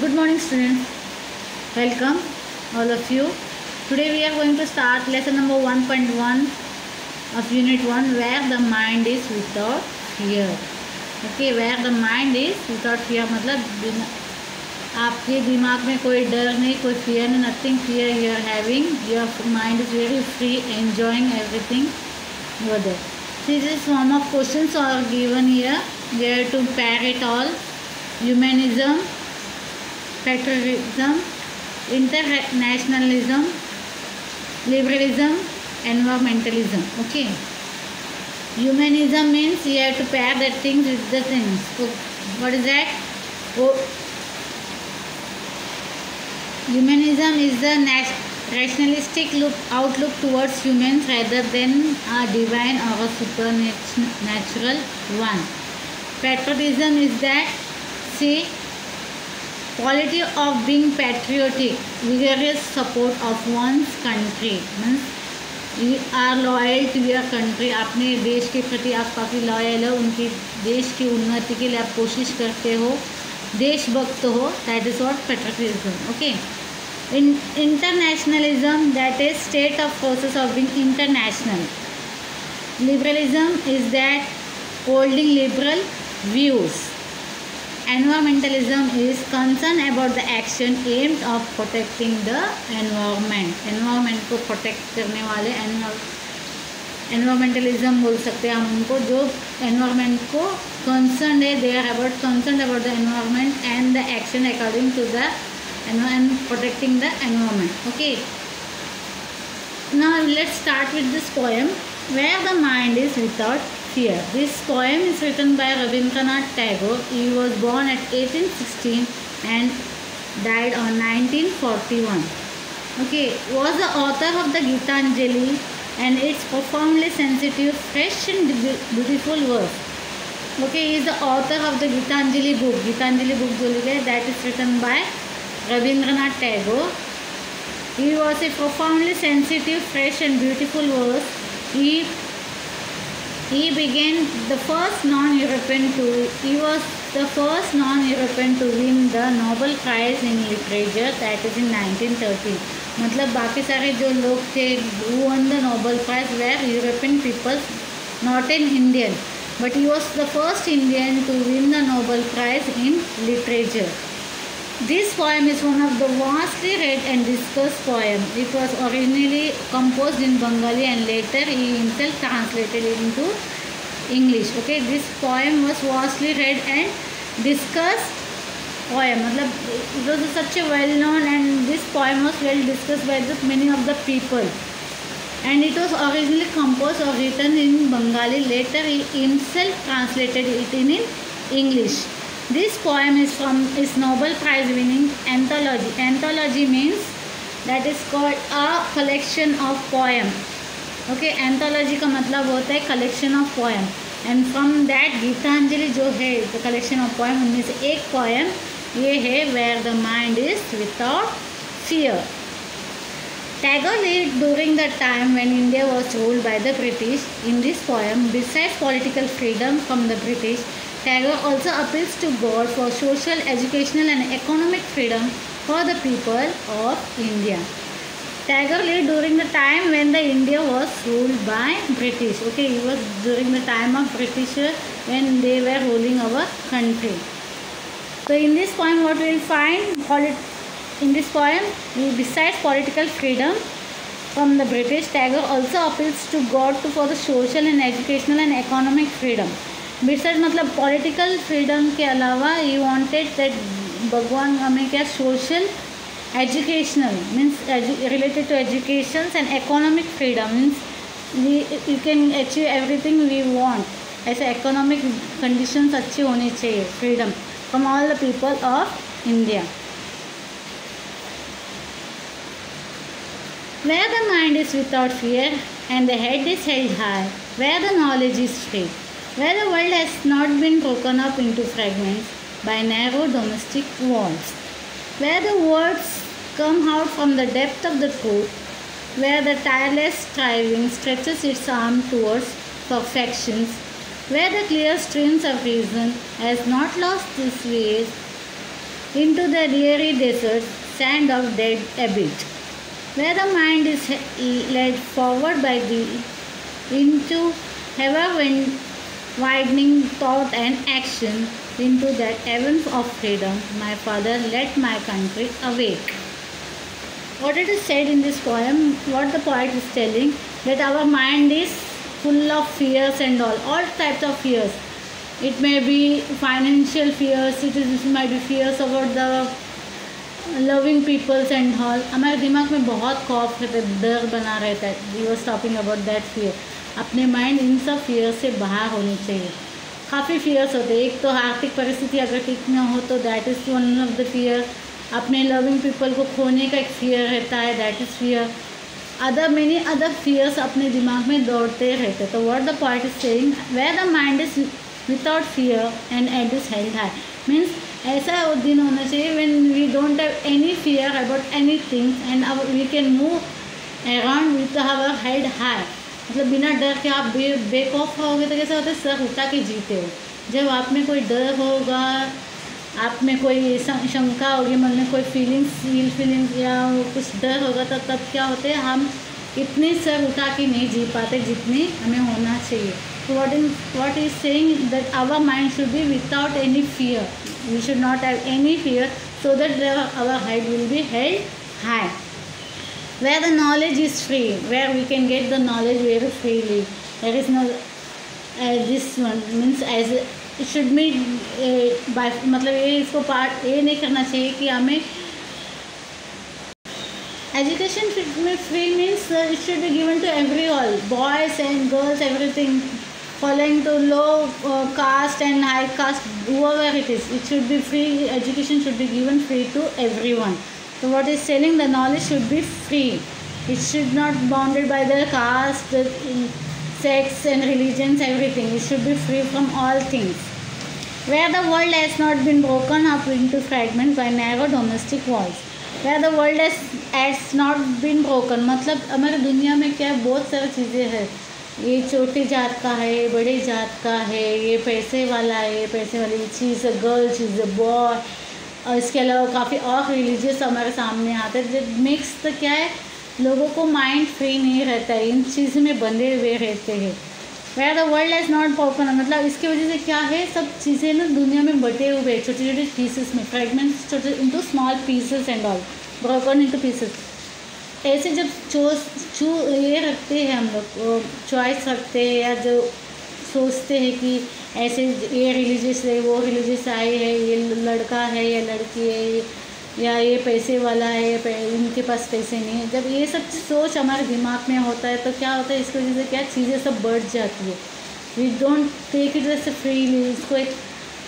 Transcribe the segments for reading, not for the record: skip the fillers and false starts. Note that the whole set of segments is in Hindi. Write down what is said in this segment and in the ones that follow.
Good morning, students. Welcome, all of you. Today we are going to start lesson number 1.1 of Unit 1, where the mind is without fear. Okay, where the mind is without fear मतलब आपके दिमाग में कोई डर नहीं, कोई fear नहीं, nothing fear you are having. Your mind is very free, enjoying everything over there. This is form of questions are given here. We have to pair it all. Humanism, patriotism, internationalism, liberalism, environmentalism. Okay. Humanism means you have to pair the things with the things. So what is that? Humanism is the rationalistic outlook towards humans rather than a divine or a supernatural one. Patriotism is that quality of being patriotic, vigorous support of one's country. Means you are loyal to your country. अपने देश के प्रति आप काफ़ी लॉयल हो, उनकी देश की उन्नति के लिए आप कोशिश करते हो, देशभक्त हो. That is what patriotism. Okay. In internationalism, that is state of process of being international. Liberalism is that holding liberal views. Environmentalism is concern about the action aimed of protecting the environment. Environment को protect करने वाले environmentalism बोल सकते हैं हम उनको, जो environment को concerned है. They are concerned about the environment and the action according to the and protecting the environment. Okay. Now let's start with this poem, Where the Mind is Without Fear. This poem is written by Rabindranath Tagore. He was born at 1816 and died on 1941. Okay, was the author of the Gitanjali and its profoundly sensitive, fresh and beautiful verse. Okay, he is the author of the Gitanjali book. Gitanjali book जो लिखा है, that is written by Rabindranath Tagore. He was a profoundly sensitive, fresh and beautiful verse. He began the first non-European to. He was the first non-European to win the Nobel Prize in Literature. That is in 1913. मतलब बाकी सारे जो लोग थे who won the Nobel Prize were European people, not an Indian. But he was the first Indian to win the Nobel Prize in Literature. This poem is one of the vastly read and discussed poems. It was originally composed in Bengali and later he himself translated it into English. Okay, this poem was vastly read and discussed poem. मतलब it was such a well known and this poem was well discussed by many of the people. And it was originally composed or written in Bengali. Later he himself translated it in English. This poem is from his Nobel Prize winning anthology. Anthology means that is called a collection of poem. Okay, anthology का मतलब होता है collection of poem. And from that Geetanjali जो है the collection of poem, उनमें से एक poem ये है Where the Mind is Without Fear. Tagore lived during the time when India was ruled by the British. In this poem, besides political freedom from the British, Tagore also appeals to God for social, educational and economic freedom for the people of India. Tagore lived during the time when the India was ruled by British. Okay, he was during the time of British when they were ruling our country. So in this poem what we will find, in this poem, besides political freedom from the British, Tagore also appeals to God for the social and educational and economic freedom. Besides मतलब political freedom के अलावा he wanted that भगवान हमें क्या social, educational means related to educations and economic freedom means you can achieve everything we want. ऐसे economic conditions अच्छी होनी चाहिए, freedom from all the people of India. Where the mind is without fear and the head is held high, where the knowledge is free, where the world has not been broken up into fragments by narrow domestic walls, where the words come out from the depth of the truth, where the tireless striving stretches its arm towards perfections, where the clear streams of reason has not lost its ways, into the dreary desert sand of dead habit, where the mind is led forward by the into ever widening thought and action into that heaven of freedom. My father, let my country awake. What it is said in this poem, what the poet is telling, that our mind is full of fears and all types of fears. It may be financial fears, it might be fears about the loving peoples and all. हमारे दिमाग में बहुत खौफ रहता है, डर बना रहता है. We was talking about that fear. अपने माइंड इन सब फियर से बाहर होनी चाहिए. काफ़ी फियर्स होते हैं. एक तो आर्थिक परिस्थिति अगर ठीक ना हो तो that is one of the fear. अपने लविंग पीपल को खोने का एक फियर रहता है, that is fear. Other many other fears अपने दिमाग में दौड़ते रहते. तो what the point is saying, where the mind is without fear and head is held high, means ऐसा दिन होना चाहिए when we don't have any fear about anything and we can move around with our head high. मतलब बिना डर के आप बेखौफ रहोगे तो कैसा होता है, सर उठा के जीते हो. जब आप में कोई डर होगा, आप में कोई शंका होगी, मन में कोई फीलिंग्स या कुछ डर होगा, तो तब क्या होते हैं, हम इतने सर उठा के नहीं जी पाते जितने हमें होना चाहिए. So what is saying that our mind should be without any fear. We should not have any fear so that our head will be held high. Where the knowledge is free, where we can get the knowledge very freely. There is no this one means as it should be by मतलब ये इसको पार्ट ये नहीं करना चाहिए कि हमें एजुकेशन में free means it should be given to every all, boys and girls, everything following to low caste and high caste, whoever it is, it should be free. Education should be given free to everyone. So what is saying, the knowledge should be free. It should not bounded by the caste, the sex and religions, everything. It should be free from all things. Where the world has not been broken up into fragments by narrow domestic walls. Where the world has not been broken, मतलब हमारे दुनिया में क्या है, बहुत सारी चीज़ें हैं. ये छोटी जात का है, बड़े जात का है, ये पैसे वाला है, पैसे वाली चीज़ है, गर्ल चीज़ है, बॉय, और इसके अलावा काफ़ी और रिलीजियस हमारे सामने आते हैं. जब मिक्स तो क्या है, लोगों को माइंड फ्री नहीं रहता है, इन चीज़ में बंधे हुए रहते हैं. Where the world has not broken, मतलब इसकी वजह से क्या है, सब चीज़ें ना दुनिया में बटे हुए छोटे छोटे पीसेस में, फ्रेगमेंट्स छोटे into small pieces and all, broken into pieces. ऐसे जब ये रखते हैं हम लोग, चॉइस रखते हैं या जो सोचते हैं कि ऐसे ये रिलीजियस है, वो रिलीजियस आए है, ये लड़का है या लड़की है, या ये पैसे वाला है, इनके पास पैसे नहीं है. जब ये सब सोच हमारे दिमाग में होता है तो क्या होता है, इसकी वजह से क्या चीज़ें सब बढ़ जाती है. We don't take it as freely. इसको एक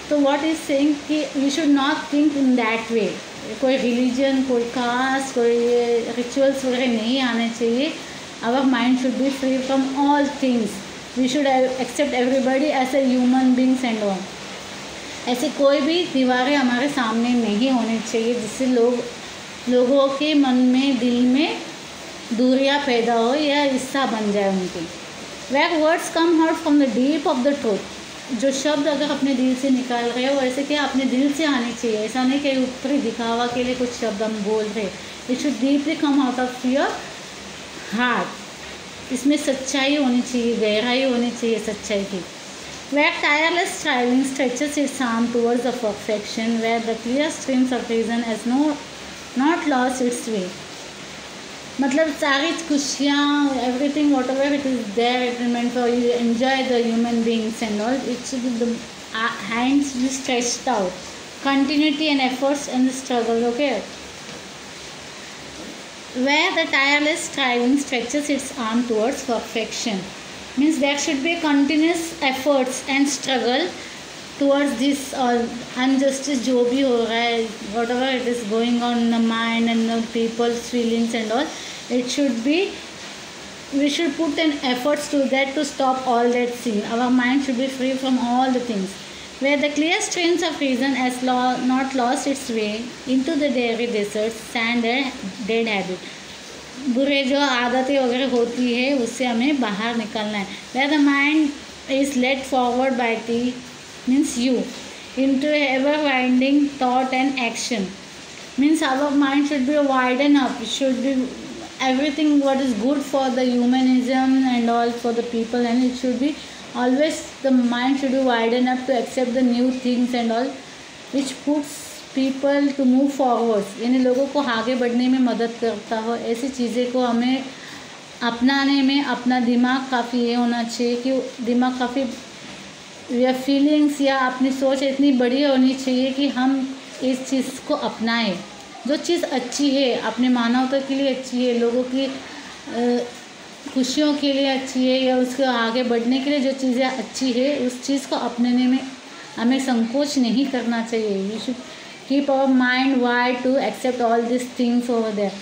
तो व्हाट इज सेइंग कि we should not think in that way. कोई रिलीजन, कोई कास्ट, कोई रिचुअल्स वगैरह नहीं आने चाहिए. Our mind should be free from all things. We should accept everybody as a human beings and all. ऐसे कोई भी दीवारें हमारे सामने नहीं होनी चाहिए जिससे लोगों के मन में, दिल में दूरियां पैदा हो या हिस्सा बन जाए उनके. Where words come out from the deep of the truth, जो शब्द अगर अपने दिल से निकाल रहे हो ऐसे क्या अपने दिल से आने चाहिए. ऐसा नहीं कि ऊपरी दिखावा के लिए कुछ शब्द हम बोल रहे. It should deeply come out of your heart. इसमें सच्चाई होनी चाहिए, गहराई होनी चाहिए सच्चाई की. Where tireless striving stretches its arm towards the perfection, where the clear streams of reason has not lost its way. मतलब सारी खुशियाँ, everything whatever it is there, it is meant for you enjoy the human beings and all. It should be the hands be stretched out, continuity and efforts and the struggle. Okay. Where the tireless striving stretches its arm towards perfection, means there should be continuous efforts and struggle towards this injustice जो भी हो रहा है, whatever it is going on in the mind and the people's feelings and all, it should be, we should put an efforts to that to stop all that sin. Our mind should be free from all the things. Where the clear streams of reason has not lost its way into the dreary deserts, sand and dead habit. बुरे जो आदतें वगैरह होती है उससे हमें बाहर निकलना है. Where the mind is led forward by thee means you into ever-widening thought and action. Means our mind should be widen up. It should be everything what is good for the humanism and all for the people, and it should be always the mind should be widen up to accept the new things and all which puts people to move forward. यानी लोगों को आगे बढ़ने में मदद करता हो ऐसी चीज़ें को हमें अपनाने में अपना दिमाग काफ़ी ये होना चाहिए कि दिमाग काफ़ी या फीलिंग्स या अपनी सोच इतनी बड़ी होनी चाहिए कि हम इस चीज़ को अपनाएं। जो चीज़ अच्छी है अपने मानवता के लिए अच्छी है, लोगों की खुशियों के लिए अच्छी है या उसके आगे बढ़ने के लिए जो चीज़ें अच्छी है उस चीज़ को अपनाने में हमें संकोच नहीं करना चाहिए। We should keep our mind wide to accept all this things over there.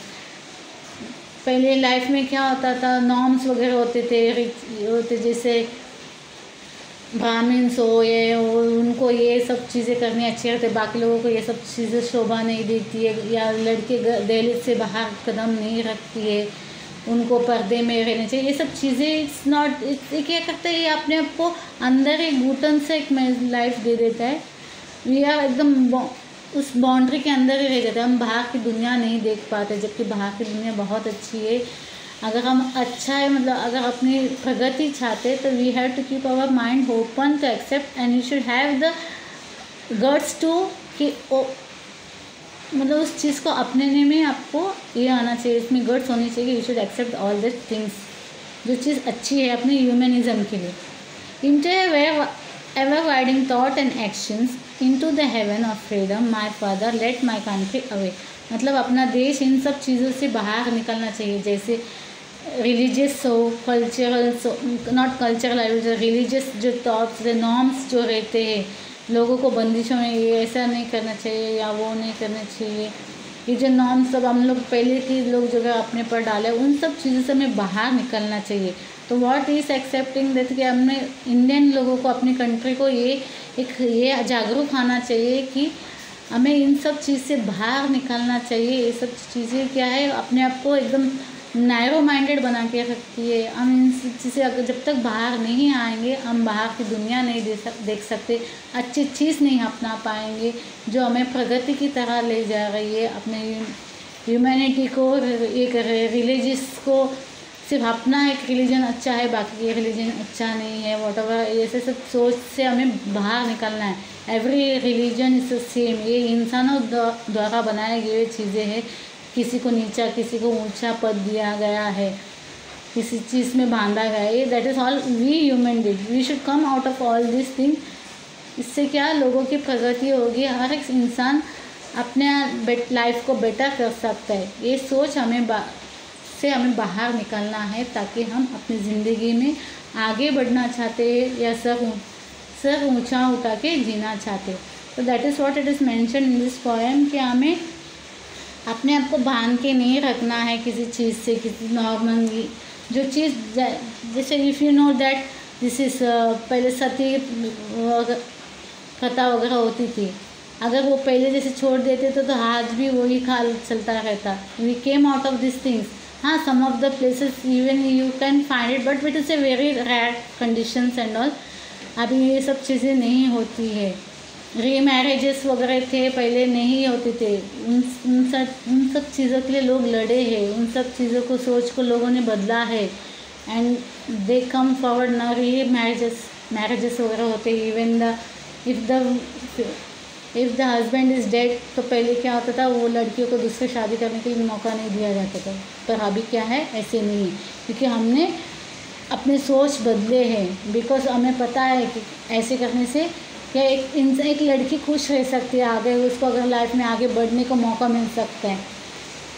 पहले लाइफ में क्या होता था, नॉर्म्स वगैरह होते जैसे ब्राह्मण्स हो ये उनको ये सब चीज़ें करनी अच्छी लगती है, बाकी लोगों को ये सब चीज़ें शोभा नहीं देती है, या लड़के दहलीज से बाहर कदम नहीं रखती है, उनको पर्दे में रहने चाहिए, ये सब चीज़ें इट्स नॉट इट्स क्या करता है ये अपने आप को अंदर एक घुटन से एक लाइफ दे देता है। वी आर एकदम उस बाउंड्री के अंदर ही रह जाते हैं, हम बाहर की दुनिया नहीं देख पाते, जबकि बाहर की दुनिया बहुत अच्छी है। अगर हम अच्छा है मतलब अगर अपनी प्रगति चाहते तो we have to keep our mind open to accept and you should have the guts to कि मतलब उस चीज़ को अपनाने में आपको ये आना चाहिए, इसमें गट्स होनी चाहिए। You should accept all this things जो चीज़ अच्छी है अपने ह्यूमनिज्म के लिए। Into ever widening thought and actions into the heaven of freedom my father let my country away. मतलब अपना देश इन सब चीज़ों से बाहर निकलना चाहिए, जैसे रिलीजियस हो, कल्चरल नॉट कल्चरल रिलीजियस जो थॉट्स नॉर्म्स जो रहते हैं लोगों को बंदिशों में ये ऐसा नहीं करना चाहिए या वो नहीं करना चाहिए, ये जो नॉर्म्स सब हम लोग पहले के लोग जो है अपने पर डाले उन सब चीज़ों से हमें बाहर निकलना चाहिए। तो व्हाट इज़ एक्सेप्टिंग दैट कि हमने इंडियन लोगों को अपनी कंट्री को ये जागरूक आना चाहिए कि हमें इन सब चीज़ से बाहर निकलना चाहिए। ये सब चीज़ें क्या है अपने आप को एकदम नैरो माइंडेड बना के रखती है। हम इन चीज़ें अगर जब तक बाहर नहीं आएंगे हम बाहर की दुनिया नहीं देख सकते, अच्छी चीज़ नहीं अपना पाएंगे जो हमें प्रगति की तरह ले जा रही है। अपने ह्यूमैनिटी को एक रिलीजियस को सिर्फ अपना एक रिलीजन अच्छा है बाकी ये रिलीजन अच्छा नहीं है, वॉट एवर ऐसे सब सोच से हमें बाहर निकलना है। एवरी रिलीजन इज सेम, ये इंसानों द्वारा बनाए गए चीज़ें हैं, किसी को नीचा किसी को ऊंचा पद दिया गया है, किसी चीज़ में बांधा गया है। That is all we human did, we should come out of all this thing. इससे क्या लोगों की प्रगति होगी, हर एक इंसान अपने लाइफ को बेटर कर सकता है। ये सोच हमें हमें बाहर निकलना है ताकि हम अपनी ज़िंदगी में आगे बढ़ना चाहते हैं या सर ऊंचा उठा के जीना चाहते। तो that is what it is mention in this poem कि हमें अपने आप को बांध के नहीं रखना है किसी चीज़ से, किसी नॉर्मली जो चीज़ जैसे if you know that this is पहले सती कथा वगैरह होती थी, अगर वो पहले जैसे छोड़ देते तो आज भी वही खाल चलता रहता। We came out of this things. हाँ, some of the places even you can find it but it is a very rare conditions and all. अभी ये सब चीज़ें नहीं होती है, री मैरिजेस वगैरह थे पहले नहीं होते थे, उन सब चीज़ों के लिए लोग लड़े हैं, उन सब चीज़ों को सोच को लोगों ने बदला है एंड दे कम फॉरवर्ड ना। री मैरिजेस वगैरह होते even the if the husband is dead तो पहले क्या होता था वो लड़कियों को दूसरे शादी करने के लिए मौका नहीं दिया जाता था, पर अभी क्या है ऐसे नहीं है क्योंकि हमने अपने सोच बदले हैं। बिकॉज हमें पता है कि ऐसे करने से क्या एक लड़की खुश रह सकती है आगे, उसको अगर लाइफ में आगे बढ़ने का मौका मिल सकता है,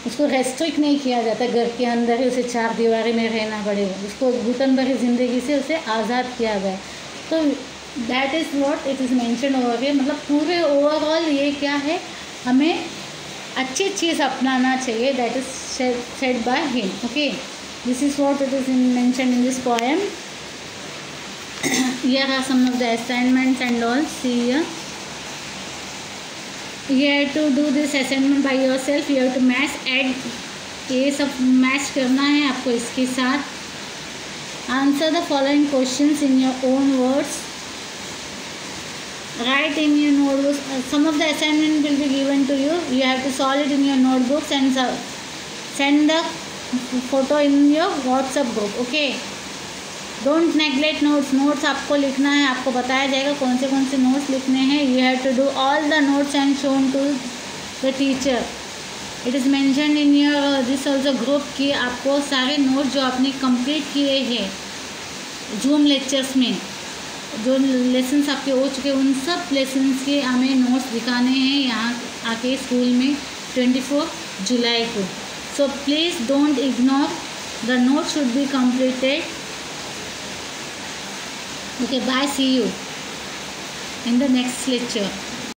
उसको रेस्ट्रिक्ट नहीं किया जाता, घर के अंदर ही उसे चार दीवारी में रहना पड़ेगा, उसको घुटन भरी ज़िंदगी से उसे आज़ाद किया गया। तो that is what it is mention over here. मतलब पूरे ओवरऑल ये क्या है, हमें अच्छी चीज़ अपनाना चाहिए। That is said by him. Okay, this is what it is mention in this poem. Here are some of the assignments and all. See here. You have to do this assignment by yourself. You have to match, add. ये सब मैच करना है आपको इसके साथ। Answer the following questions in your own words. write in your notebooks. Some of the assignment will be given to you. You have to solve it in your notebooks and send the photo in your WhatsApp group. Okay. Don't neglect notes. Notes आपको लिखना है, आपको बताया जाएगा कौन से नोट्स लिखने हैं. You have to do all the notes and shown to the teacher. It is mention in your this also group कि आपको सारे नोट्स जो आपने कंप्लीट किए हैं जूम लेक्चर्स में, जो लेसन्स आपके हो चुके उन सब लेसन्स के हमें नोट्स दिखाने हैं यहाँ आके स्कूल में 24 जुलाई को. So please don't ignore, the note should be completed. Okay, bye, see you in the next lecture.